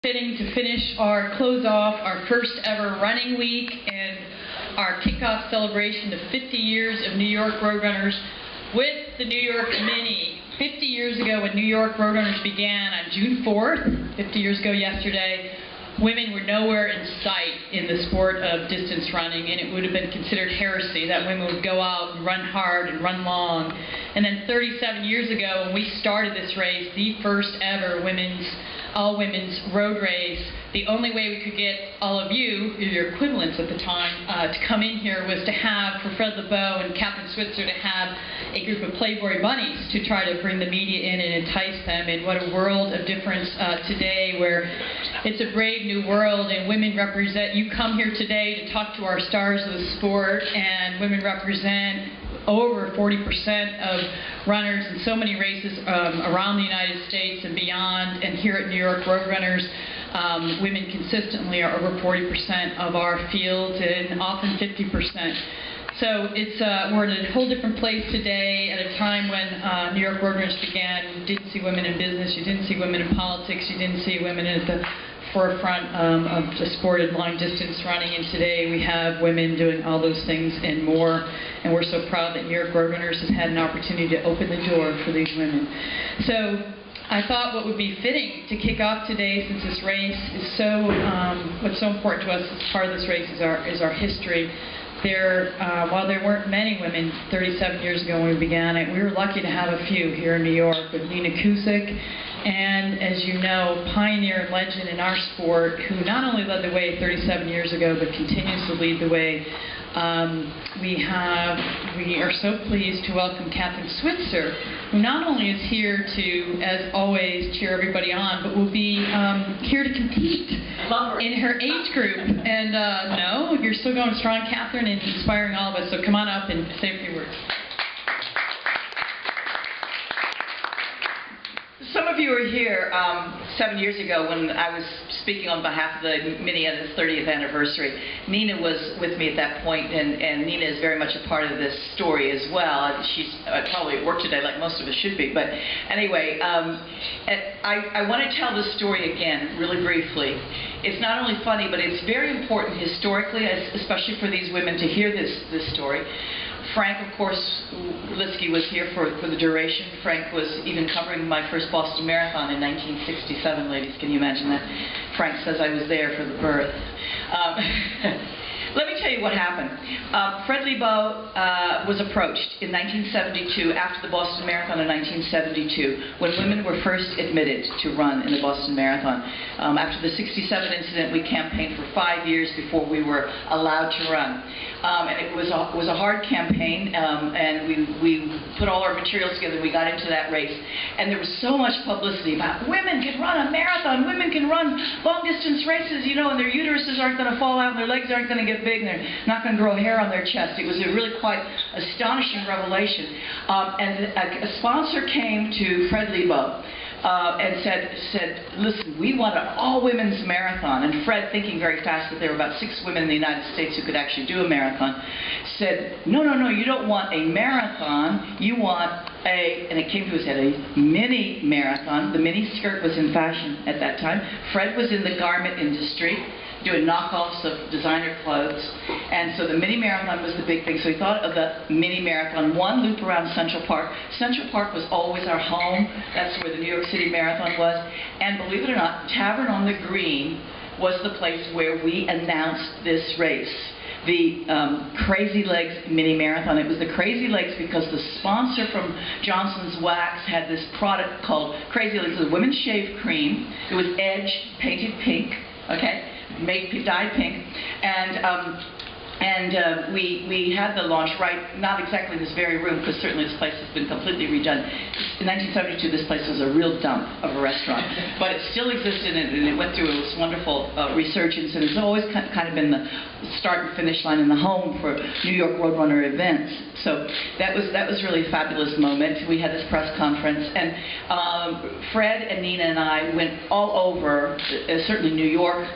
Fitting to close off our first ever running week and our kickoff celebration of 50 years of New York Roadrunners with the New York Mini. 50 years ago when New York Roadrunners began on June 4th, 50 years ago yesterday, women were nowhere in sight in the sport of distance running, and it would have been considered heresy that women would go out and run hard and run long. And then 37 years ago when we started this race, the first ever all-women's road race, the only way we could get all of you, your equivalents at the time, to come in here was to have, for Fred LeBeau and Kathrine Switzer, to have a group of Playboy bunnies to try to bring the media in and entice them. And what a world of difference today, where it's a brave new world and women represent. You come here today to talk to our stars of the sport, and women represent over 40% of runners in so many races around the United States and beyond. And here at New York Roadrunners, women consistently are over 40% of our field, and often 50%. So we're in a whole different place today at a time when New York Roadrunners began. You didn't see women in business, you didn't see women in politics, you didn't see women at the forefront of the sport of long distance running, and today we have women doing all those things and more, and we're so proud that New York Roadrunners has had an opportunity to open the door for these women. So I thought what would be fitting to kick off today, since this race is so, what's so important to us as part of this race is our history. While there weren't many women 37 years ago when we began it, we were lucky to have a few here in New York with Nina Cusick, and, as you know, pioneer and legend in our sport, who not only led the way 37 years ago, but continues to lead the way. We are so pleased to welcome Kathrine Switzer, who not only is here to, as always, cheer everybody on, but will be here to compete in her age group. And no, you're still going strong, Kathrine, and inspiring all of us. So come on up and say a few words. Some of you were here 7 years ago when I was speaking on behalf of the Mini at its 30th anniversary. Nina was with me at that point, and Nina is very much a part of this story as well. She's probably at work today, like most of us should be. But anyway, I want to tell this story again, really briefly. It's not only funny, but it's very important historically, especially for these women to hear this story. Frank, of course, Litsky was here for the duration. Frank was even covering my first Boston Marathon in 1967, ladies. Can you imagine that? Frank says I was there for the birth. Let me tell you what happened. Fred LeBeau was approached in 1972, after the Boston Marathon in 1972, when women were first admitted to run in the Boston Marathon. After the 67 incident, we campaigned for 5 years before we were allowed to run. And it was a hard campaign, and we put all our materials together. We got into that race, and there was so much publicity about women can run a marathon, women can run long-distance races, you know, and their uteruses aren't going to fall out, and their legs aren't going to get big, and they're not going to grow hair on their chest. It was a really quite astonishing revelation. And a sponsor came to Fred LeBeau and said, listen, we want an all-women's marathon. And Fred, thinking very fast that there were about 6 women in the United States who could actually do a marathon, said, no, you don't want a marathon, you want and it came to his head, a mini marathon. The mini skirt was in fashion at that time. Fred was in the garment industry, doing knockoffs of designer clothes, and so the mini marathon was the big thing. So he thought of the mini marathon, one loop around Central Park. Central Park was always our home. That's where the New York City Marathon was, and believe it or not, Tavern on the Green was the place where we announced this race, the Crazy Legs Mini Marathon. It was the Crazy Legs because the sponsor from Johnson's Wax had this product called Crazy Legs. It was a women's shave cream. It was edge painted pink, okay, dyed pink, and we had the launch right, not exactly in this very room, because certainly this place has been completely redone. In 1972, this place was a real dump of a restaurant, but it still existed, and it went through this wonderful resurgence, and it's always kind of been the start and finish line and the home for New York Roadrunner events. So that was really a fabulous moment. We had this press conference, and Fred and Nina and I went all over, certainly New York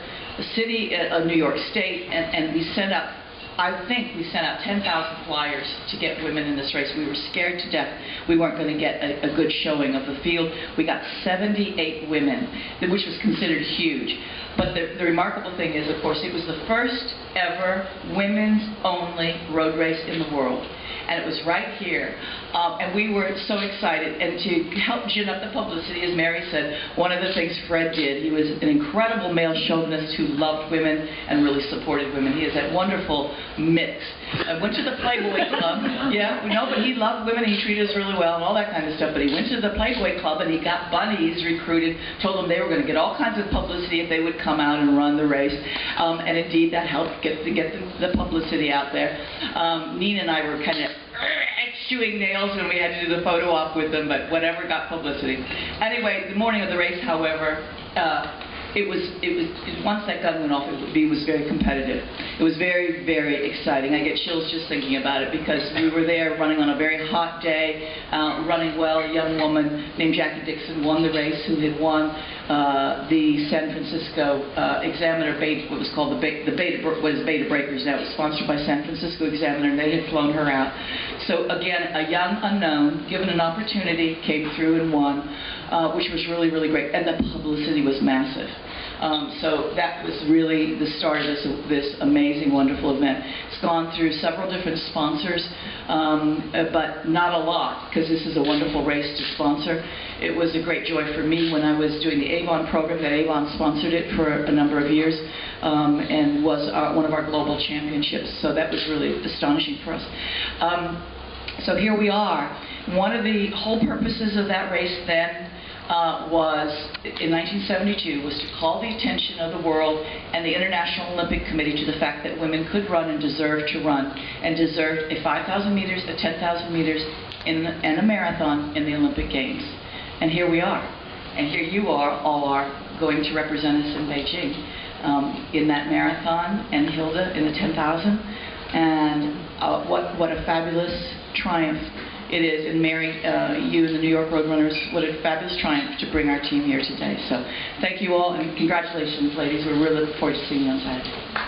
City, New York State, and we set up I think we sent out 10,000 flyers to get women in this race. We were scared to death we weren't going to get a good showing of the field. We got 78 women, which was considered huge. But the remarkable thing is, of course, it was the first ever women's-only road race in the world. And it was right here. And we were so excited. And to help gin up the publicity, as Mary said, one of the things Fred did, he was an incredible male chauvinist who loved women and really supported women. He has that wonderful mix. I went to the Playboy Club. Yeah, no, but he loved women. He treated us really well and all that kind of stuff. But he went to the Playboy Club and he got bunnies recruited, told them they were going to get all kinds of publicity if they would come out and run the race. And indeed, that helped get the publicity out there. Nina and I were kind of chewing nails when we had to do the photo op with them, but whatever, got publicity. Anyway, the morning of the race, however, once that gun went off, it was very competitive. It was very, very exciting. I get chills just thinking about it because we were there running on a very hot day, running well. A young woman named Jackie Dixon won the race, who had won the San Francisco Examiner what was called Beta Breakers. Now it was sponsored by San Francisco Examiner, and they had flown her out. So again, a young unknown, given an opportunity, came through and won, which was really, really great. And the publicity was massive. So that was really the start of this amazing, wonderful event. It's gone through several different sponsors, but not a lot, because this is a wonderful race to sponsor. It was a great joy for me when I was doing the Avon program, that Avon sponsored it for a number of years, and was one of our global championships. So that was really astonishing for us. So here we are. One of the whole purposes of that race then was, in 1972, was to call the attention of the world and the International Olympic Committee to the fact that women could run and deserved to run, and deserved a 5,000 meters, a 10,000 meters, and a marathon in the Olympic Games. And here we are. And here you all are going to represent us in Beijing in that marathon, and Hilda in the 10,000. And what a fabulous triumph it is. And Mary, you and the New York Roadrunners, what a fabulous triumph to bring our team here today. So thank you all, and congratulations, ladies. We're really looking forward to seeing you on Saturday.